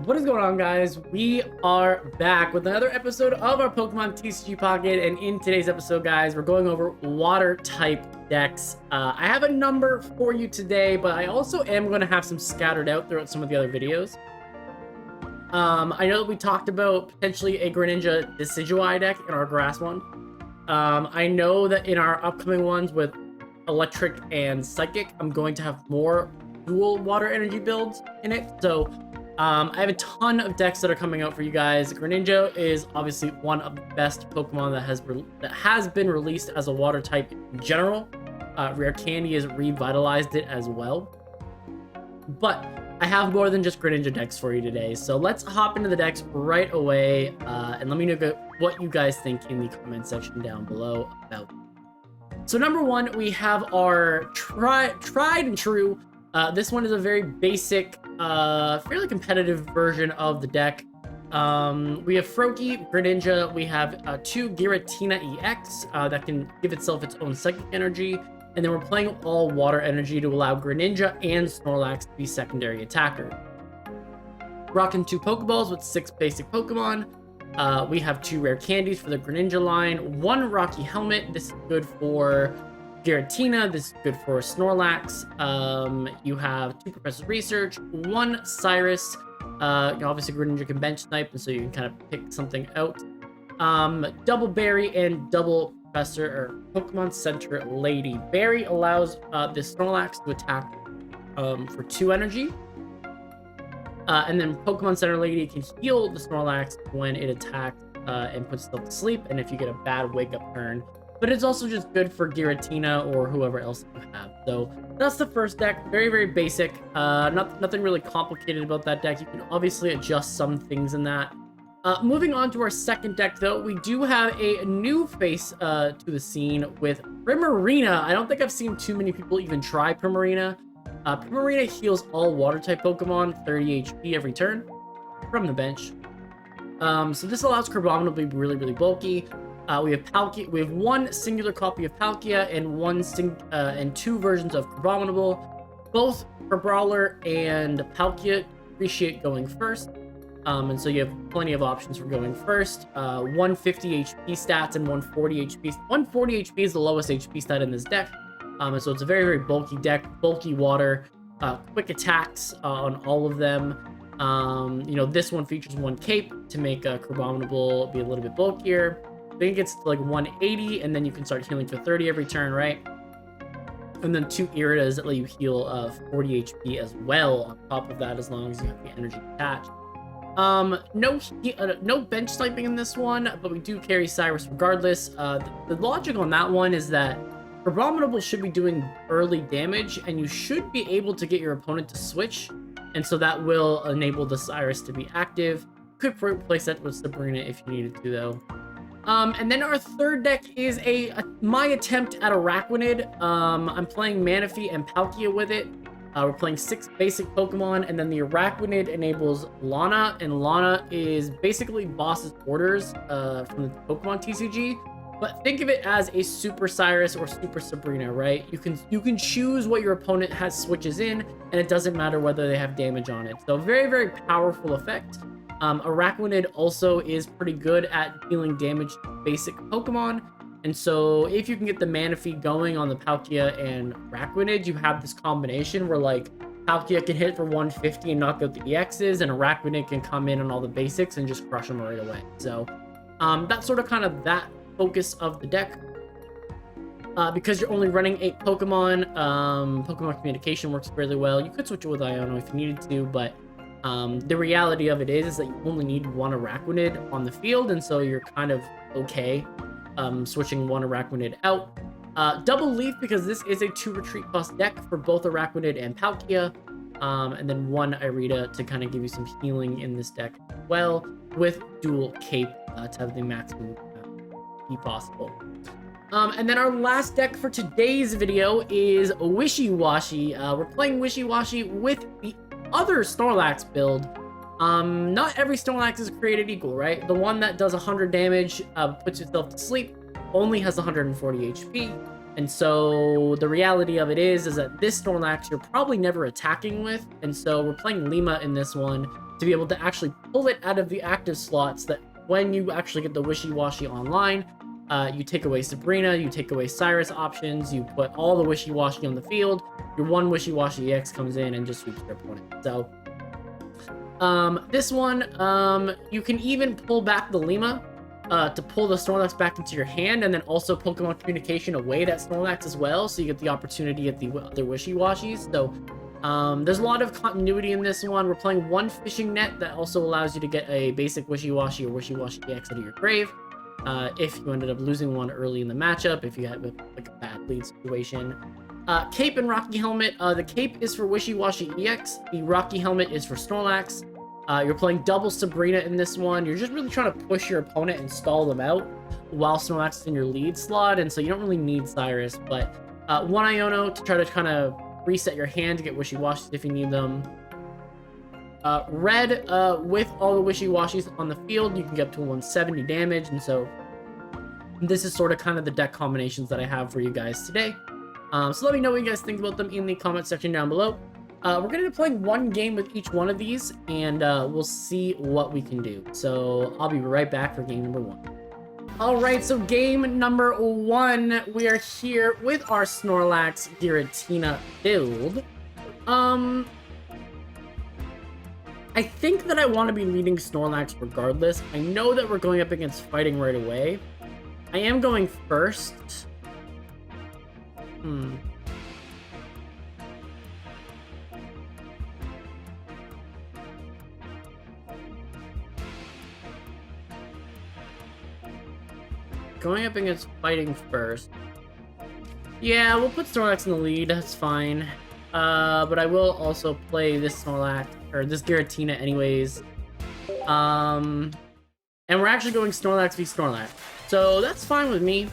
What is going on, guys? We are back with another episode of our Pokemon TCG Pocket, and in today's episode, guys, we're going over water type decks. I have a number for you today, but I also am going to have some scattered out throughout some of the other videos. I know that we talked about potentially a Greninja Decidueye deck in our grass one. I know that in our upcoming ones with Electric and Psychic, I'm going to have more dual water energy builds in it. So I have a ton of decks that are coming out for you guys. Greninja is obviously one of the best Pokemon that has been released as a water type in general. Rare Candy has revitalized it as well. But I have more than just Greninja decks for you today. So let's hop into the decks right away, and let me know what you guys think in the comment section down below about it. So number one, we have our tried and true. This one is a very basic, fairly competitive version of the deck. We have Froakie, Greninja, we have two Giratina EX that can give itself its own psychic energy, and then we're playing all water energy to allow Greninja and Snorlax to be secondary attackers. Rocking two Pokeballs with 6 basic Pokemon. We have 2 rare candies for the Greninja line, 1 Rocky Helmet. This is good for Giratina, this is good for Snorlax. You have 2 Professor Research, 1 Cyrus. Obviously Greninja can bench snipe, and so you can kind of pick something out. Double Berry and double Professor or Pokemon Center Lady. Berry allows this Snorlax to attack for 2 energy. And then Pokemon Center Lady can heal the Snorlax when it attacks and puts itself to sleep, and if you get a bad wake-up turn. But it's also just good for Giratina or whoever else you have. So that's the first deck. Very, very basic. Nothing really complicated about that deck. You can obviously adjust some things in that. Moving on to our second deck, though, we do have a new face to the scene with Primarina. I don't think I've seen too many people even try Primarina. Primarina heals all water-type Pokemon 30 HP every turn from the bench. So this allows Crabominable to be really, really bulky. We have Palkia. We have 1 singular copy of Palkia and 2 versions of Crabominable. Both Crabrawler and Palkia appreciate going first. And so you have plenty of options for going first. 150 HP stats and 140 HP. 140 HP is the lowest HP stat in this deck. And so it's a very, very bulky deck, bulky water, quick attacks on all of them. This one features 1 cape to make Crabominable be a little bit bulkier. I think it's like 180, and then you can start healing for 30 every turn, right? And then 2 Iridas that let you heal 40 HP as well on top of that, as long as you have the energy attached. No bench sniping in this one, but we do carry Cyrus regardless. The logic on that one is that Crabominable should be doing early damage, and you should be able to get your opponent to switch, and so that will enable the Cyrus to be active. Could replace that with Sabrina if you needed to, though. And then our third deck is my attempt at Araquanid. I'm playing Manaphy and Palkia with it. We're playing 6 basic Pokemon, and then the Araquanid enables Lana, and Lana is basically boss's orders from the Pokemon TCG. But think of it as a Super Cyrus or Super Sabrina, right? You can choose what your opponent has switches in, and it doesn't matter whether they have damage on it. So very, very powerful effect. Araquanid also is pretty good at dealing damage to basic Pokemon. And so if you can get the Manaphy going on the Palkia and Araquanid, you have this combination where like Palkia can hit for 150 and knock out the EXs, and Araquanid can come in on all the basics and just crush them right away. So that's sort of kind of that focus of the deck. Because you're only running 8 Pokemon, Pokemon Communication works really well. You could switch it with Iono if you needed to, but the reality of it is that you only need 1 Araquanid on the field, and so you're kind of okay switching 1 Araquanid out. Double Leaf, because this is a 2 retreat cost deck for both Araquanid and Palkia, and then 1 Irida to kind of give you some healing in this deck as well, with dual cape to have the maximum be possible. And then our last deck for today's video is Wishy Washy. We're playing Wishy Washy with the other Snorlax build. Not every Snorlax is created equal, right? The one that does 100 damage, puts itself to sleep, only has 140 HP. And so the reality of it is that this Snorlax you're probably never attacking with. And so we're playing Lima in this one. to be able to actually pull it out of the active slots, that when you actually get the Wishy-Washy online, you take away Sabrina, you take away Cyrus options, you put all the Wishy-Washy on the field, your one Wishy-Washy EX comes in and just sweeps your opponent. So, this one, you can even pull back the Lima to pull the Snorlax back into your hand, and then also Pokemon Communication away that Snorlax as well, so you get the opportunity at the other Wishy-Washies. So, there's a lot of continuity in this one. We're playing one fishing net that also allows you to get a basic Wishy-Washy or Wishy-Washy EX out of your grave. If you ended up losing one early in the matchup, if you had like a bad lead situation. Cape and Rocky Helmet. The Cape is for Wishy-Washy EX. The Rocky Helmet is for Snorlax. You're playing double Sabrina in this one. You're just really trying to push your opponent and stall them out while Snorlax is in your lead slot, and so you don't really need Cyrus, but one Iono to try to kind of reset your hand to get Wishy-Washies if you need them. Red, with all the Wishy-Washies on the field, you can get up to 170 damage, and so this is sort of kind of the deck combinations that I have for you guys today. So let me know what you guys think about them in the comment section down below. We're going to be playing one game with each one of these, and we'll see what we can do. So I'll be right back for game number 1. Alright, so game number 1, we are here with our Snorlax Giratina build. I think that I want to be leading Snorlax regardless. I know that we're going up against fighting right away. I am going first. Going up against fighting first. Yeah, we'll put Snorlax in the lead. That's fine. But I will also play this Snorlax, or this Giratina anyways. And we're actually going Snorlax v Snorlax. So that's fine with me.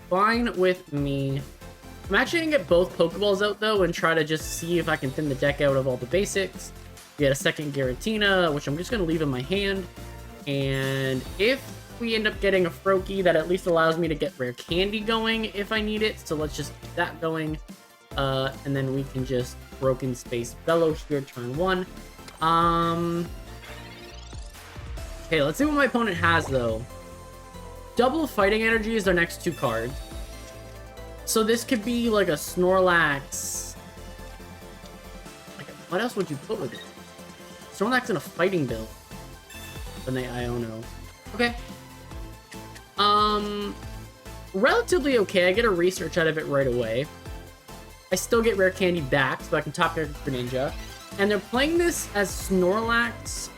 Fine with me. I'm actually gonna get both Pokeballs out though and try to just see if I can thin the deck out of all the basics. Get a second Giratina, which I'm just gonna leave in my hand. And if we end up getting a Froakie, that at least allows me to get Rare Candy going if I need it. So let's just keep that going. And then we can just Broken Space Bellow here, turn 1. Okay, let's see what my opponent has, though. Double Fighting Energy is their next 2 cards. So this could be like a Snorlax. Like, what else would you put with it? Snorlax in a fighting build. Then they Iono. Okay. Relatively okay. I get a research out of it right away. I still get Rare Candy back, so I can top character Greninja. And they're playing this as Snorlax,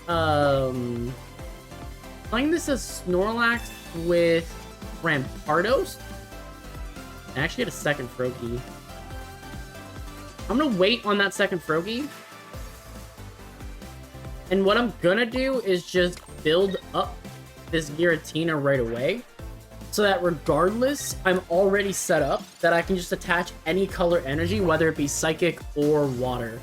with Rampardos. I actually get a second Froakie. I'm gonna wait on that second Froakie. And what I'm gonna do is just build up this Giratina right away, so that regardless, I'm already set up that I can just attach any color energy, whether it be Psychic or Water.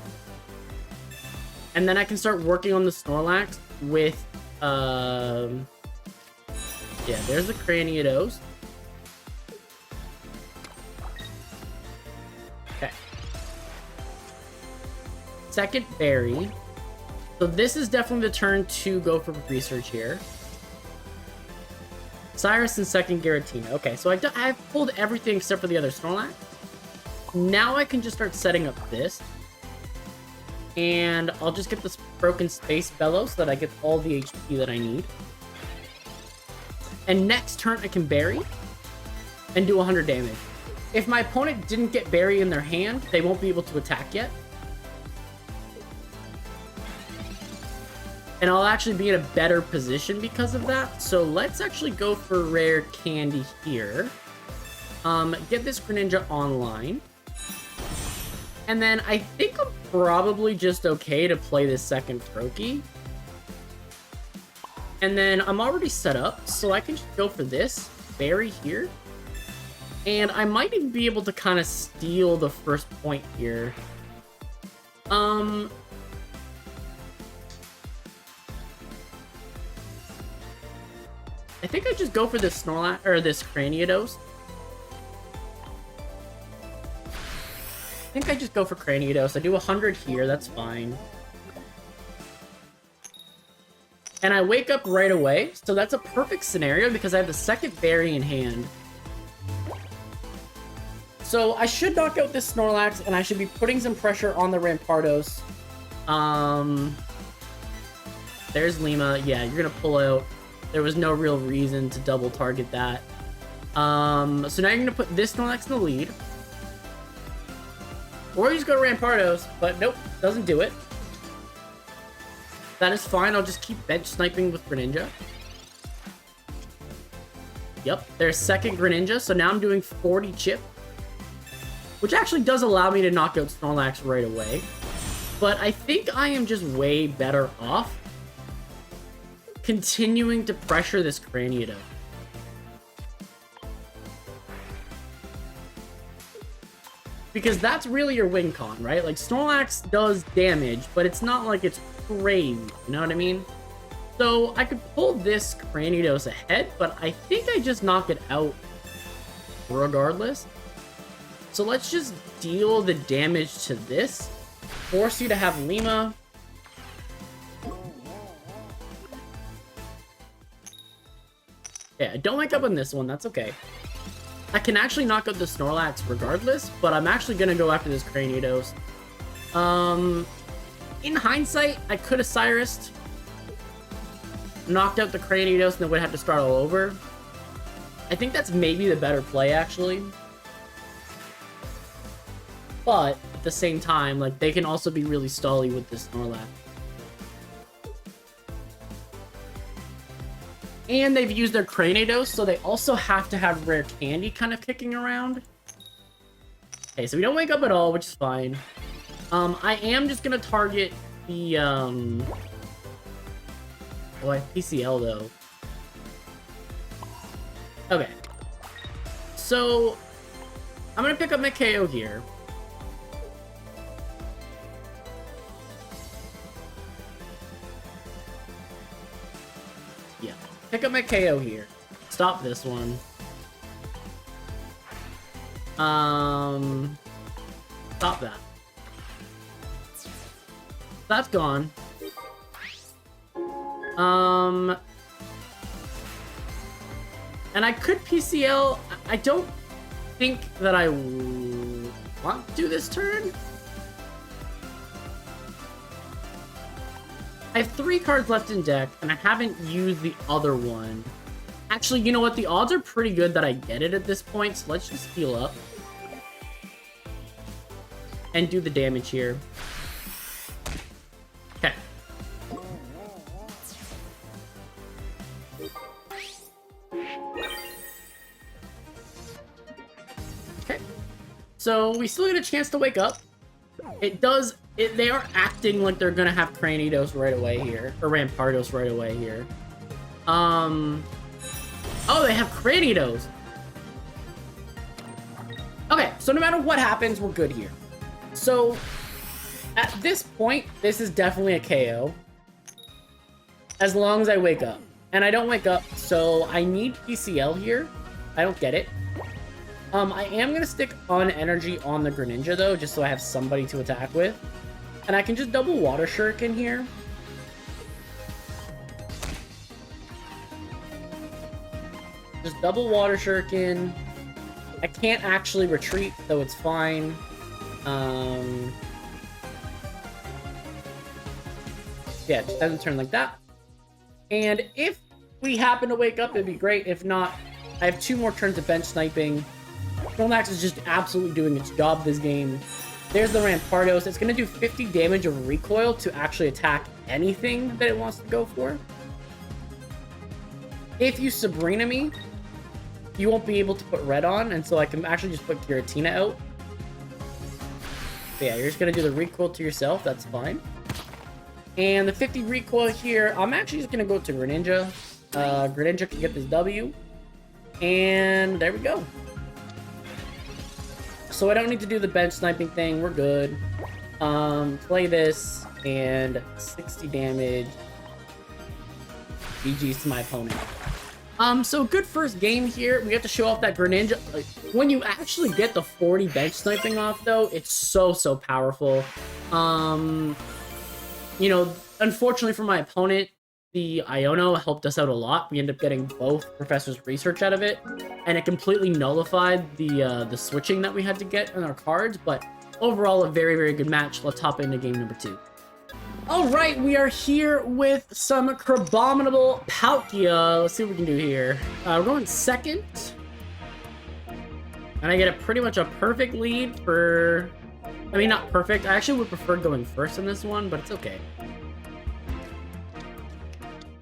And then I can start working on the Snorlax with, yeah, there's the Cranidos. Okay. Second Berry. So this is definitely the turn to go for research here. Cyrus and second Giratina. Okay, so I've pulled everything except for the other Snorlax. Now I can just start setting up this. And I'll just get this Broken Space Bellow so that I get all the HP that I need. And next turn I can Berry and do 100 damage. If my opponent didn't get Berry in their hand, they won't be able to attack yet. And I'll actually be in a better position because of that. So let's actually go for Rare Candy here. Get this Greninja online. And then I think I'm probably just okay to play this second Froakie. And then I'm already set up, so I can just go for this Berry here. And I might even be able to kind of steal the first point here. I think I just go for this Snorlax, or this Cranidos. I think I just go for Cranidos. I do 100 here, that's fine. and I wake up right away. So that's a perfect scenario because I have the second berry in hand. So I should knock out this Snorlax, and I should be putting some pressure on the Rampardos. There's Lima. Yeah, you're gonna pull out. There was no real reason to double target that. So now you're gonna put this Snorlax in the lead. Or you just go to Rampardos, but nope, doesn't do it. That is fine. I'll just keep bench sniping with Greninja. Yep, there's second Greninja, so now I'm doing 40 chip. Which actually does allow me to knock out Snorlax right away. But I think I am just way better off continuing to pressure this Cranido. Because that's really your win con, right? Like, Snorlax does damage, but it's not like it's crazy, you know what I mean? So, I could pull this Cranidos ahead, but I think I just knock it out regardless. So let's just deal the damage to this. Force you to have Lima. Yeah, don't wake up on this one, that's okay. I can actually knock out the Snorlax regardless, but I'm actually gonna go after this Cranidos. In hindsight, I could have Cyrus'd, knocked out the Cranidos, and then would have to start all over. I think that's maybe the better play, actually. But at the same time, like, they can also be really stally with this Snorlax. And they've used their Cranidos, so they also have to have Rare Candy kind of kicking around. Okay, so we don't wake up at all, which is fine. I am just gonna target the, oh, I have PCL, though. Okay. So, I'm gonna pick up my KO here. Pick up my KO here. Stop this one. Stop that. That's gone. And I could PCL. I don't think that I want to do this turn. I have 3 cards left in deck, and I haven't used the other one. Actually, you know what? The odds are pretty good that I get it at this point, so let's just heal up. And do the damage here. Okay. Okay. So, we still get a chance to wake up. They are acting like they're gonna have Cranidos right away here. Or Rampardos right away here. Oh, they have Cranidos. Okay, so no matter what happens, we're good here. So, at this point, this is definitely a KO. As long as I wake up. And I don't wake up, so I need PCL here. I don't get it. I am going to stick on energy on the Greninja, though, just so I have somebody to attack with. And I can just double Water Shuriken here. Just double Water Shuriken. I can't actually retreat, though it's fine. Yeah, it just doesn't turn like that. And if we happen to wake up, it'd be great. If not, I have 2 more turns of bench sniping. Snorlax is just absolutely doing its job this game. There's the Rampardos. It's going to do 50 damage of recoil to actually attack anything that it wants to go for. If you Sabrina me, you won't be able to put red on, and so I can actually just put Giratina out. But yeah, you're just going to do the recoil to yourself. That's fine. And the 50 recoil here, I'm actually just going to go to Greninja. Greninja can get this W. And there we go. So I don't need to do the bench sniping thing. We're good. Play this, and 60 damage. GG's to my opponent. So good first game here. We have to show off that Greninja. Like, when you actually get the 40 bench sniping off, though, it's so powerful. You know, unfortunately for my opponent, the Iono helped us out a lot. We ended up getting both Professor's Research out of it, and it completely nullified the switching that we had to get in our cards, but overall, a very, very good match. Let's hop into game number 2. All right, we are here with some Crabominable Palkia. Let's see what we can do here. We're going second. And I get pretty much a perfect lead for... I mean, not perfect. I actually would prefer going first in this one, but it's okay.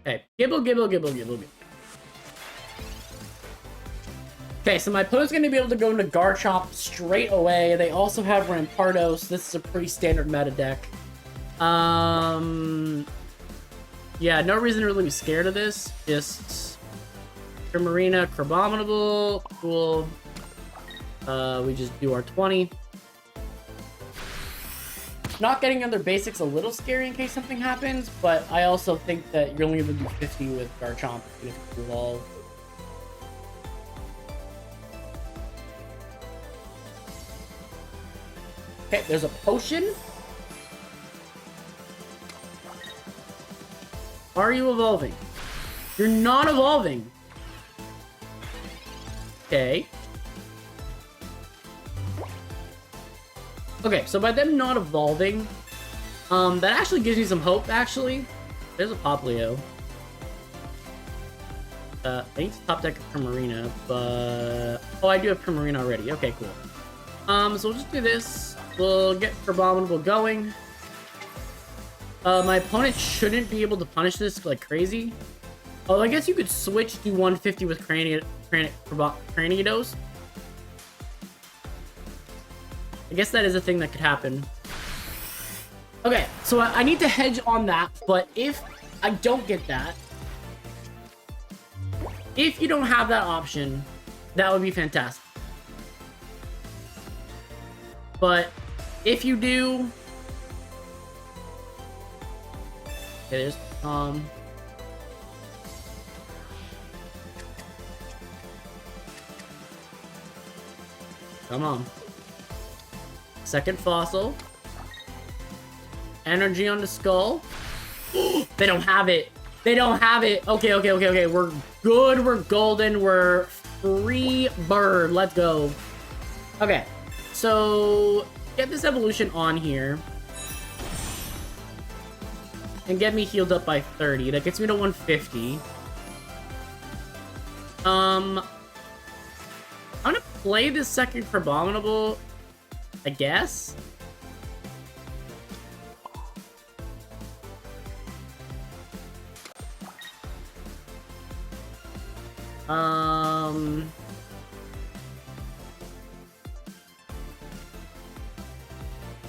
Okay, gibble, gibble, gibble, gibble, gibble. Okay, so my opponent's going to be able to go into Garchomp straight away. They also have Rampardos. This is a pretty standard meta deck. Yeah, no reason to really be scared of this. Just Primarina, Crabominable, cool. We just do our 20. Not getting other basics a little scary in case something happens, but I also think that you're only going to do 50 with Garchomp if you evolve. Okay, there's a potion. Are you evolving? You're not evolving. Okay. Okay, so by them not evolving, that actually gives me some hope, actually. There's a Poplio. I need to top deck a Primarina, but... Oh, I do have Primarina already. Okay, cool. So we'll just do this. We'll get Crabominable going. My opponent shouldn't be able to punish this like crazy. Oh, I guess you could switch to 150 with Cranidos. I guess that is a thing that could happen. Okay, so I need to hedge on that, but if I don't get that, if you don't have that option, that would be fantastic. But if you do... Okay, there's come on. Second fossil. Energy on the skull. They don't have it. They don't have it. Okay, okay, okay, okay. We're good. We're golden. We're free bird. Let's go. Okay. So get this evolution on here. And get me healed up by 30. That gets me to 150. I'm gonna play this second Crabominable, I guess.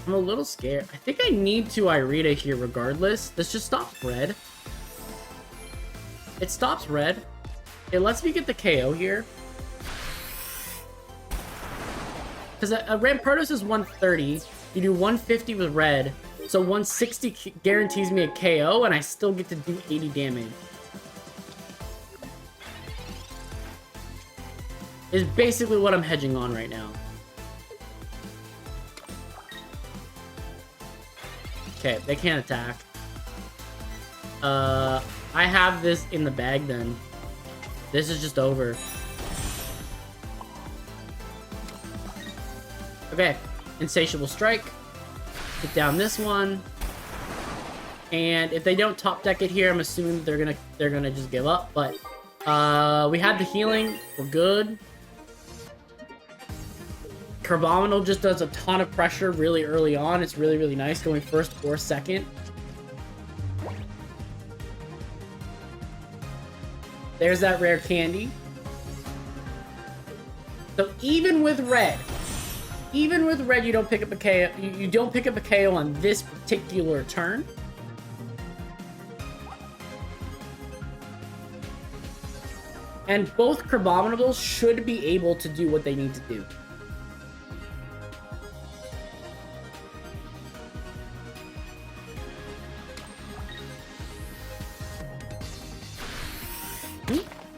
I'm a little scared. I think I need to Irida here regardless. This just stops red. It stops red. It lets me get the KO here. Because a Rampardos is 130. You do 150 with red. So 160 guarantees me a KO, and I still get to do 80 damage. Is basically what I'm hedging on right now. Okay, they can't attack. I have this in the bag then. This is just over. Okay, Insatiable Strike. Get down this one. And if they don't top deck it here, I'm assuming they're gonna just give up. But we had the healing. We're good. Crabominable just does a ton of pressure really early on. It's really, really nice going first or second. There's that rare candy. So even with red, you don't pick up a KO. You don't pick up a KO on this particular turn. And both Crabominables should be able to do what they need to do.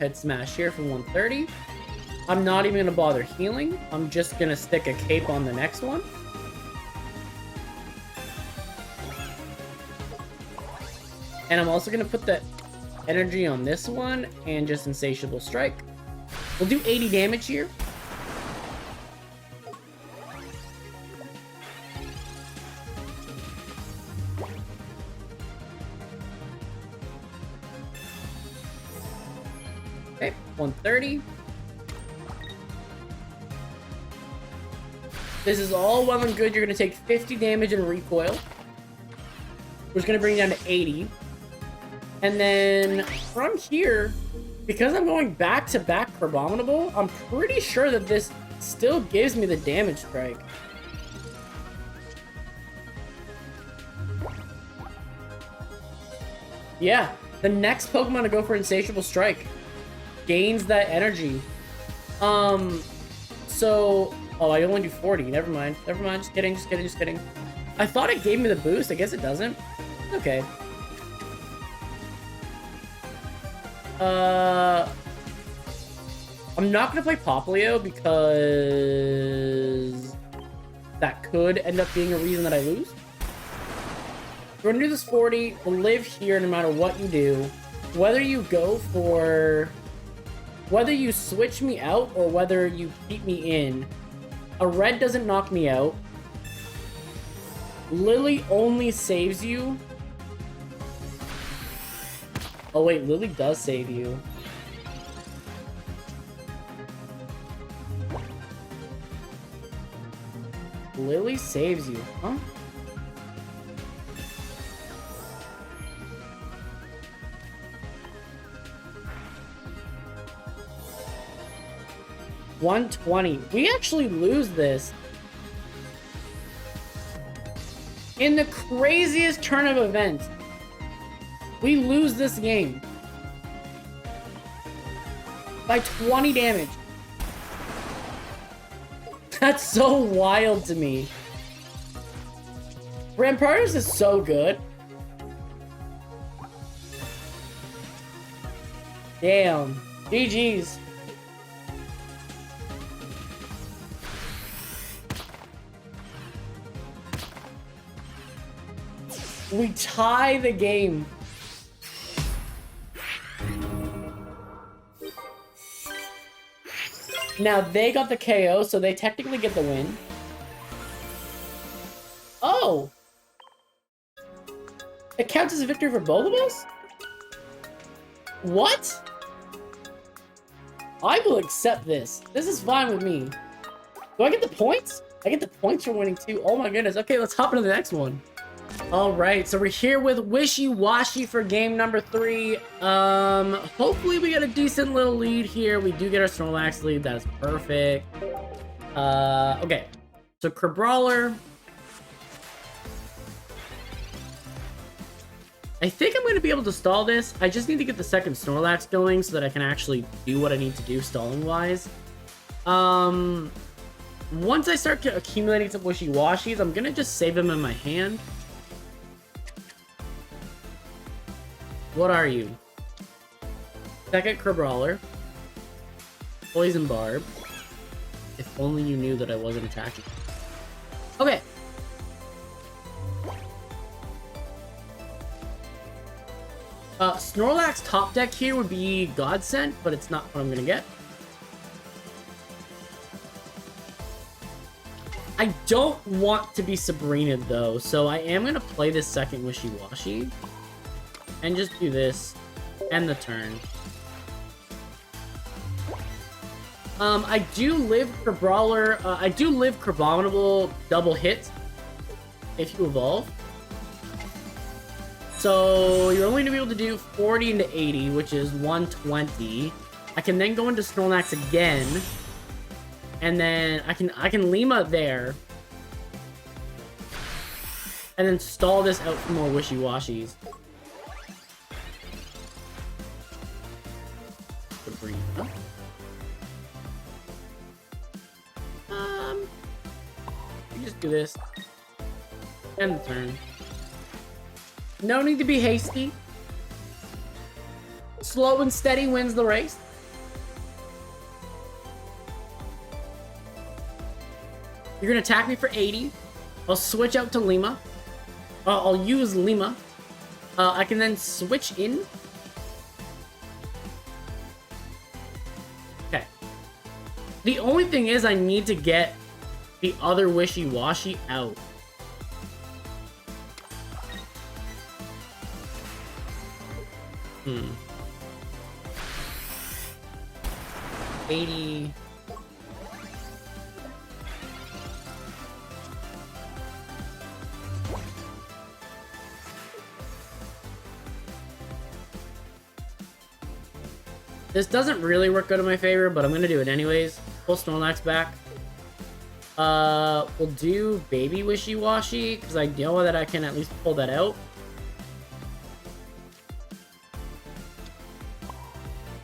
Head smash here for 130. I'm not even gonna bother healing. I'm just gonna stick a cape on the next one. And I'm also gonna put the energy on this one and just Insatiable Strike. We'll do 80 damage here. Okay, 130. This is all well and good. You're going to take 50 damage in recoil. We're just going to bring it down to 80. And then from here, because I'm going back-to-back Crabominable, I'm pretty sure that this still gives me the damage strike. Yeah, the next Pokemon to go for Insatiable Strike gains that energy. So... Oh, I only do 40. Never mind. Never mind. Just kidding. Just kidding. Just kidding. I thought it gave me the boost. I guess it doesn't. Okay. I'm not gonna play Popplio because that could end up being a reason that I lose. We're gonna do this 40. We'll live here no matter what you do. Whether you go for... Whether you switch me out or whether you keep me in, a red doesn't knock me out. Lily only saves you. Oh wait, Lily does save you. Lily saves you, huh? $120. We actually lose this. In the craziest turn of events, we lose this game. By 20 damage. That's so wild to me. Rampardos is so good. Damn. GG's. We tie the game. Now they got the KO, so they technically get the win. Oh! It counts as a victory for both of us? What? I will accept this. This is fine with me. Do I get the points? I get the points for winning too. Oh my goodness. Okay, let's hop into the next one. All right, so we're here with Wishy Washy for game number 3. Hopefully we get a decent little lead here. We do get our Snorlax lead. That is perfect. Okay. So Crabrawler. I think I'm going to be able to stall this. I just need to get the second Snorlax going so that I can actually do what I need to do stalling-wise. Once I start accumulating some Wishy Washies, I'm going to just save them in my hand. What are you? Second Crabrawler. Poison Barb. If only you knew that I wasn't attacking. Okay. Snorlax top deck here would be Godsend, but it's not what I'm gonna get. I don't want to be Sabrina though, so I am gonna play this second Wishy Washy. And just do this. End the turn. I do live Crabrawler. I do live Crabominable double hit if you evolve. So you're only going to be able to do 40 into 80, which is 120. I can then go into Snorlax again. And then I can Lima there. And then stall this out for more Wishy Washies. Sabrina. You just do this. End the turn. No need to be hasty. Slow and steady wins the race. You're gonna attack me for 80. I'll switch out to Lima. I'll use Lima. I can then switch in. The only thing is I need to get the other wishy-washy out. Hmm. 80. This doesn't really work out in my favor, but I'm gonna do it anyways. Pull Snorlax back. We'll do Baby Wishy-Washy, because I know that I can at least pull that out.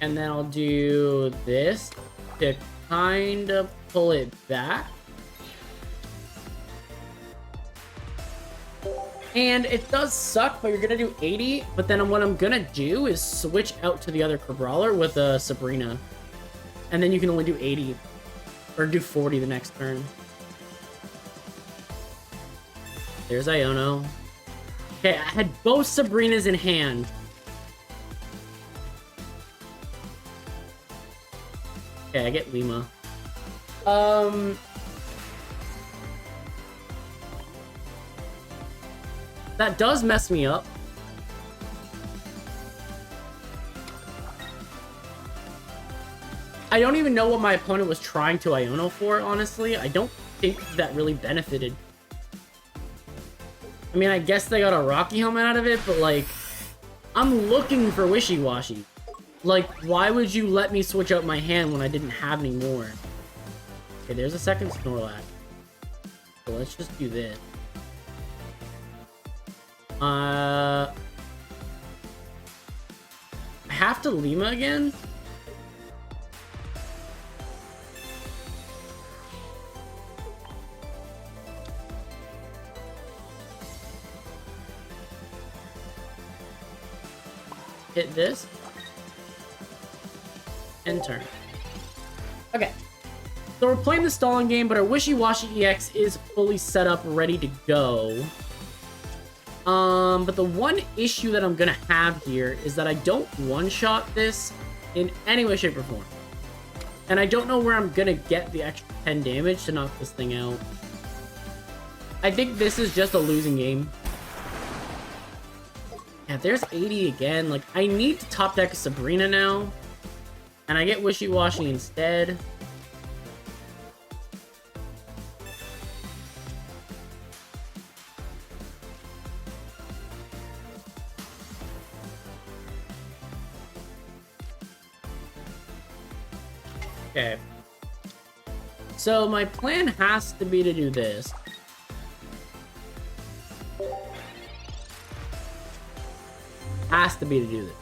And then I'll do this to kind of pull it back. And it does suck, but you're gonna do 80. But then what I'm gonna do is switch out to the other Brawler with a Sabrina. And then you can only do 80. Or do 40 the next turn. There's Iono. Okay, I had both Sabrinas in hand. Okay, I get Lima. That does mess me up. I don't even know what my opponent was trying to Iono for, honestly. I don't think that really benefited. I mean, I guess they got a Rocky Helmet out of it, but, like, I'm looking for Wishy-Washy. Like, why would you let me switch out my hand when I didn't have any more? Okay, there's a second Snorlax. So let's just do this. I have to Lima again? Hit this. And turn. Okay. So we're playing the stalling game, but our Wishy-Washy EX is fully set up, ready to go. But the one issue that I'm gonna have here is that I don't one-shot this in any way, shape, or form. And I don't know where I'm gonna get the extra 10 damage to knock this thing out. I think this is just a losing game. Yeah, there's 80 again. Like, I need to top deck Sabrina now. And I get Wishy-Washy instead. Okay. So my plan has to be to do this. Has to be to do this.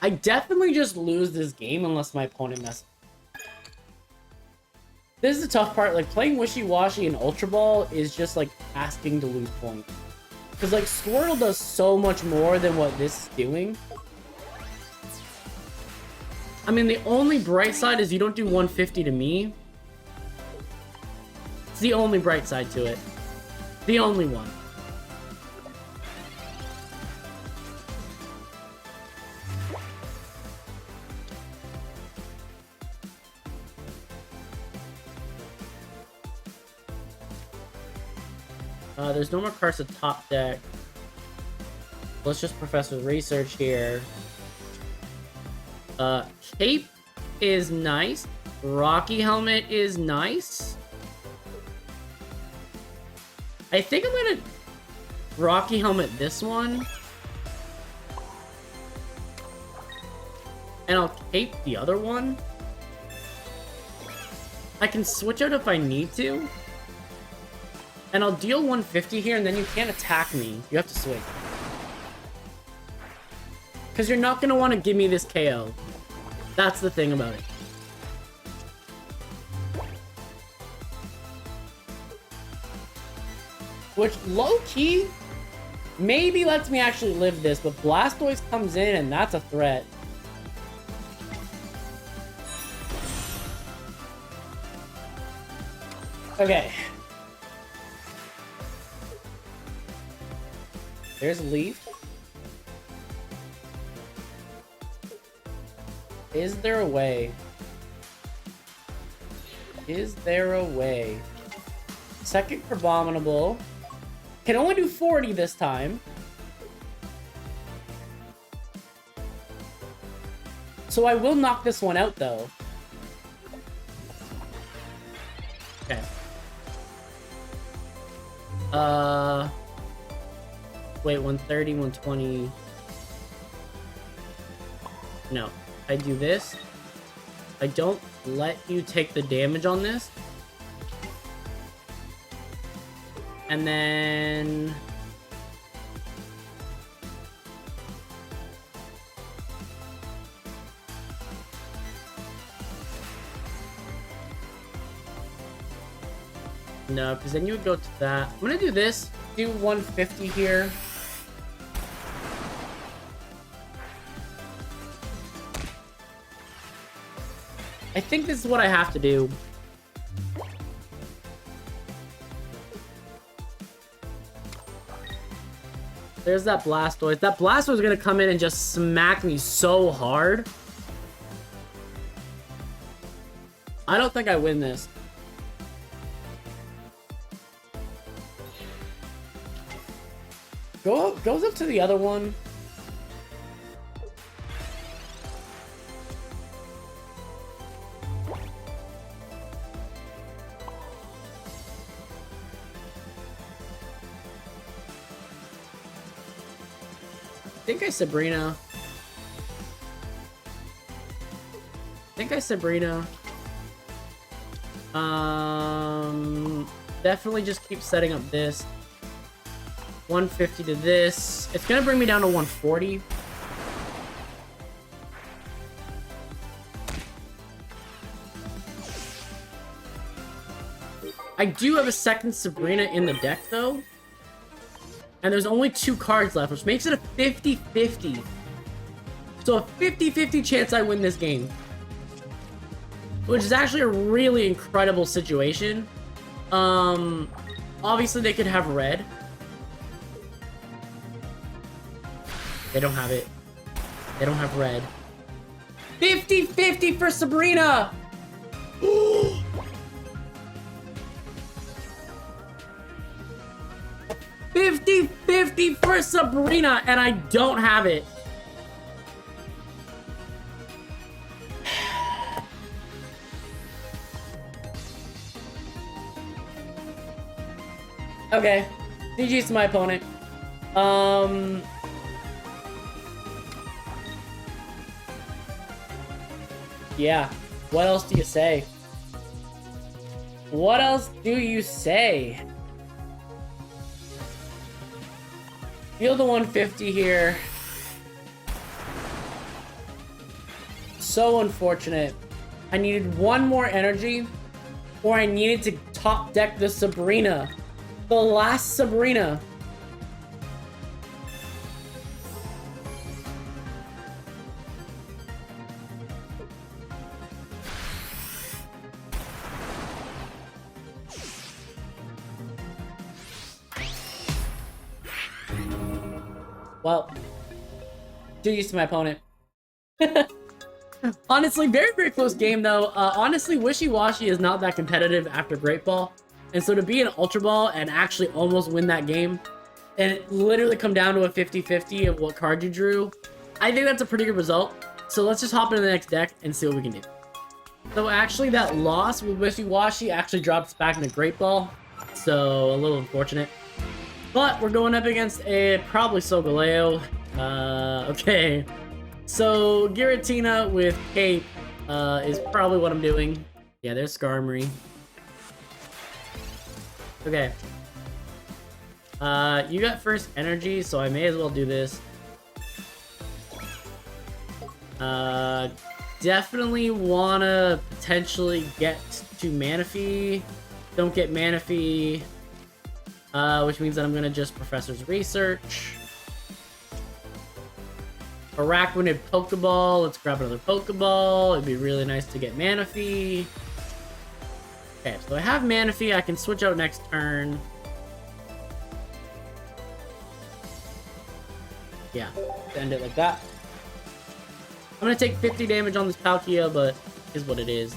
I definitely just lose this game unless my opponent messes. This is the tough part. Like, playing Wishy-Washy and Ultra Ball is just like asking to lose points. Because, like, Squirtle does so much more than what this is doing. I mean, the only bright side is you don't do 150 to me. It's the only bright side to it. The only one. There's no more cards to top deck. Let's just Professor Research here. Cape is nice. Rocky Helmet is nice. I think I'm gonna Rocky Helmet this one. And I'll Cape the other one. I can switch out if I need to. And I'll deal 150 here, and then you can't attack me. You have to swing. Because you're not going to want to give me this KO. That's the thing about it. Which, low-key, maybe lets me actually live this, but Blastoise comes in, and that's a threat. Okay. There's Leaf. Is there a way? Is there a way? Second Crabominable. Can only do 40 this time. So I will knock this one out, though. Okay. Wait, 130, 120. No. I do this. I don't let you take the damage on this. And then... no, because then you would go to that. I'm gonna do this. Do 150 here. I think this is what I have to do. There's that Blastoise. That Blastoise is gonna come in and just smack me so hard. I don't think I win this. Goes up to the other one. I think I Sabrina. Definitely just keep setting up this. 150 to this. It's gonna bring me down to 140. I do have a second Sabrina in the deck, though. And there's only 2 cards left, which makes it a 50-50. So a 50-50 chance I win this game. Which is actually a really incredible situation. Obviously they could have red. They don't have it. They don't have red. 50-50 for Sabrina! 50-50 for Sabrina, and I don't have it. Okay. GG's to my opponent. Yeah. What else do you say? What else do you say? Feel the 150 here. So unfortunate. I needed one more energy, or I needed to top deck the Sabrina. The last Sabrina. Well, do use to my opponent. Honestly, very, very close game, though. Honestly, Wishy-Washy is not that competitive after Great Ball. And so to be an Ultra Ball and actually almost win that game, and it literally come down to a 50-50 of what card you drew, I think that's a pretty good result. So let's just hop into the next deck and see what we can do. So actually, that loss with Wishy-Washy actually dropped us back into Great Ball. So a little unfortunate. But we're going up against a probably Solgaleo. Okay. So Giratina with Cape is probably what I'm doing. Yeah, there's Skarmory. Okay. You got first energy, so I may as well do this. Definitely wanna potentially get to Manaphy. Don't get Manaphy. Which means that I'm gonna just Professor's Research. Araquanid Pokeball. Let's grab another Pokeball. It'd be really nice to get Manaphy. Okay, so I have Manaphy. I can switch out next turn. Yeah, end it like that. I'm gonna take 50 damage on this Palkia, but is what it is.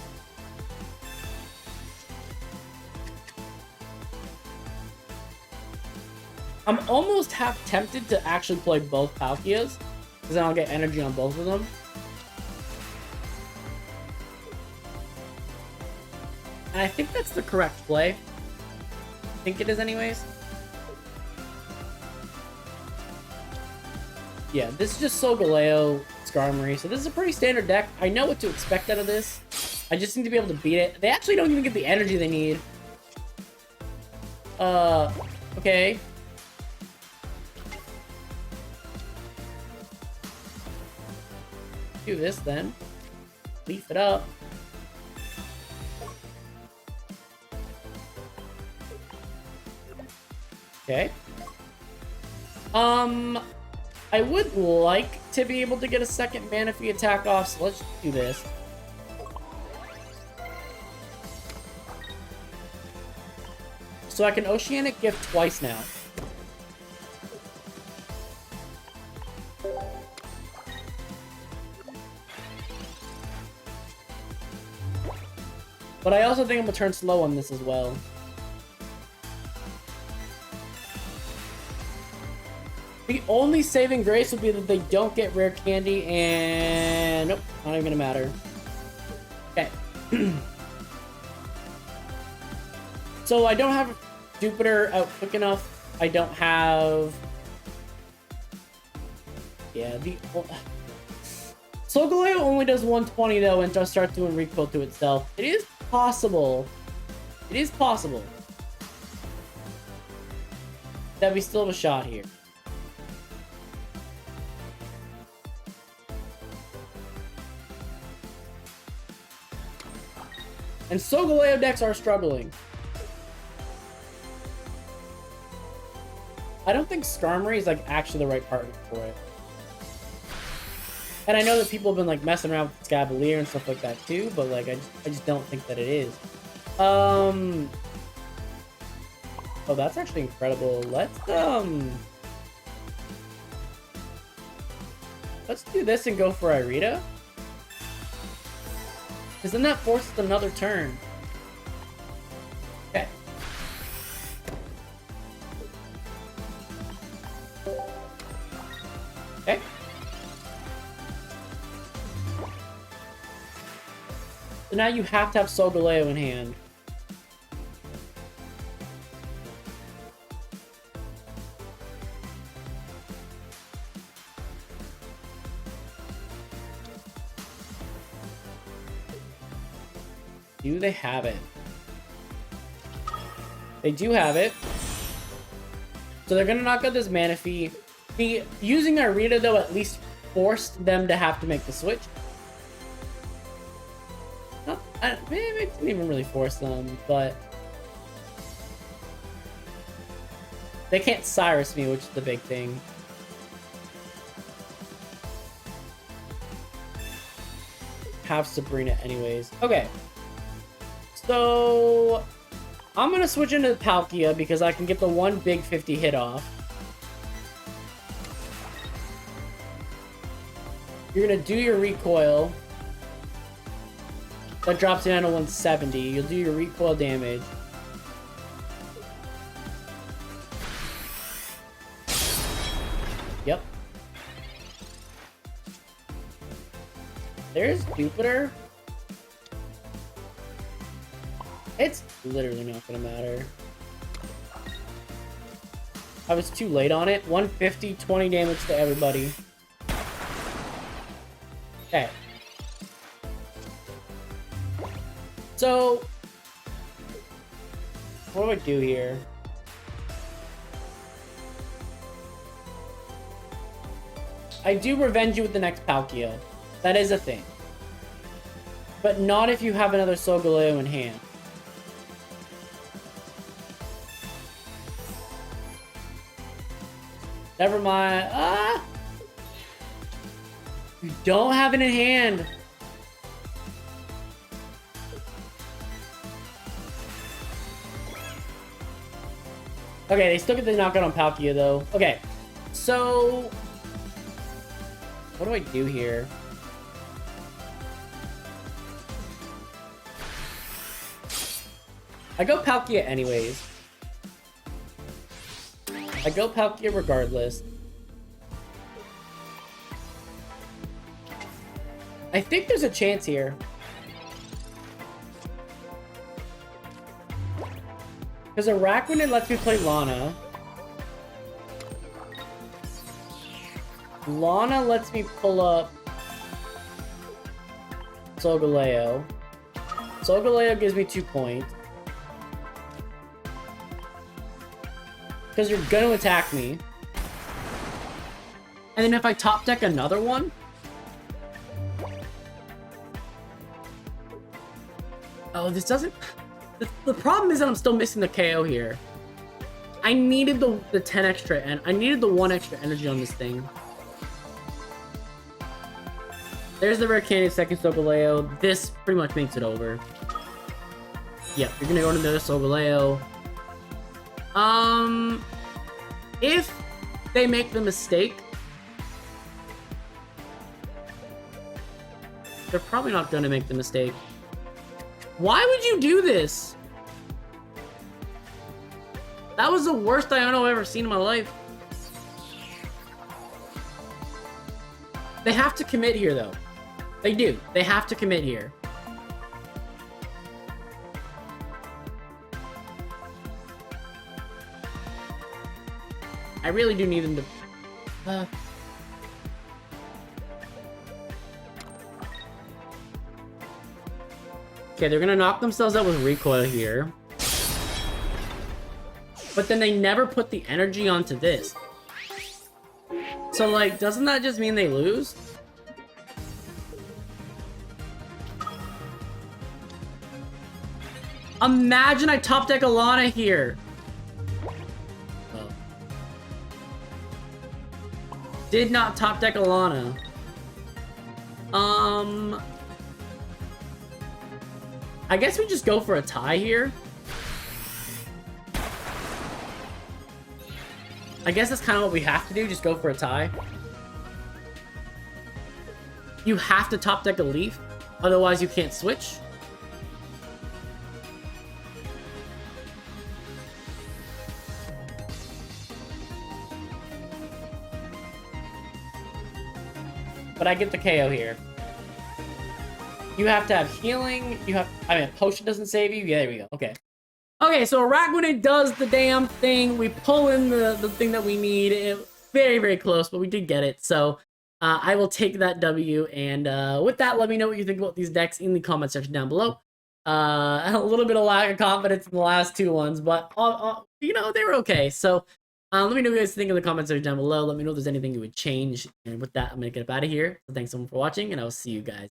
I'm almost half tempted to actually play both Palkias, because then I'll get energy on both of them. And I think that's the correct play. I think it is anyways. Yeah, this is just Solgaleo, Skarmory, so this is a pretty standard deck. I know what to expect out of this. I just need to be able to beat it. They actually don't even get the energy they need. Okay. Do this then. Leaf it up. Okay. I would like to be able to get a second Manaphy attack off, so let's do this. So I can Oceanic Gift twice now. But I also think I'm gonna turn slow on this as well. The only saving grace would be that they don't get rare candy, and nope, not even gonna matter. Okay. So I don't have Jupiter out quick enough. I don't have... Yeah, the... Solgaleo only does 120 though and just starts doing recoil to itself. It is possible. It is possible that we still have a shot here. And Solgaleo decks are struggling. I don't think Skarmory is like actually the right partner for it. And I know that people have been like messing around with Scavalier and stuff like that too, but like I just don't think that it is. Oh, that's actually incredible. Let's do this and go for Irida. Because then that forces another turn. Okay. Okay. So now you have to have Solgaleo in hand. Do they have it? They do have it. So they're gonna knock out this Manaphy. Using Irida though at least forced them to have to make the switch. Maybe it didn't even really force them, but they can't Cyrus me, which is the big thing. Have Sabrina anyways. Okay. So I'm gonna switch into Palkia because I can get the one big 50 hit off. You're gonna do your recoil. That drops down to 170. You'll do your recoil damage. Yep. There's Jupiter. It's literally not gonna matter. I was too late on it. 150, 20 damage to everybody. Okay. So, what do I do here? I do revenge you with the next Palkia. That is a thing. But not if you have another Solgaleo in hand. Never mind. Ah! You don't have it in hand. Okay, they still get the knockout on Palkia, though. Okay, so What do I do here? I go Palkia anyways. I go Palkia regardless. I think there's a chance here. Because Araquanid lets me play Lana. Lana lets me pull up Solgaleo. Solgaleo gives me 2 points. Because you're gonna attack me. And then if I top deck another one... Oh, this doesn't... The problem is that I'm still missing the KO here. I needed the 10 extra, and I needed the 1 extra energy on this thing. There's the rare candy second Solgaleo. This pretty much makes it over. Yep, you're gonna go into another Solgaleo. If they make the mistake, they're probably not gonna make the mistake. Why would you do this? That was the worst Iono I've ever seen in my life. They have to commit here, though. They do. They have to commit here. I really do need them to... Okay, they're gonna knock themselves out with recoil here. But then they never put the energy onto this. So, like, doesn't that just mean they lose? Imagine I top deck Alana here. Oh. Did not top deck Alana. I guess we just go for a tie here. I guess that's kind of what we have to do, just go for a tie. You have to top deck a Leaf, otherwise you can't switch. But I get the KO here. You have to have healing. You have... I mean, potion doesn't save you. Yeah, there we go. Okay. Okay, so Araquanid does the damn thing. We pull in the thing that we need. Very, very close, but we did get it. So I will take that W. And with that, let me know what you think about these decks in the comment section down below. A little bit of lack of confidence in the last 2 ones, but, you know, they were okay. So let me know what you guys think in the comment section down below. Let me know if there's anything you would change. And with that, I'm going to get up out of here. So thanks so much for watching, and I will see you guys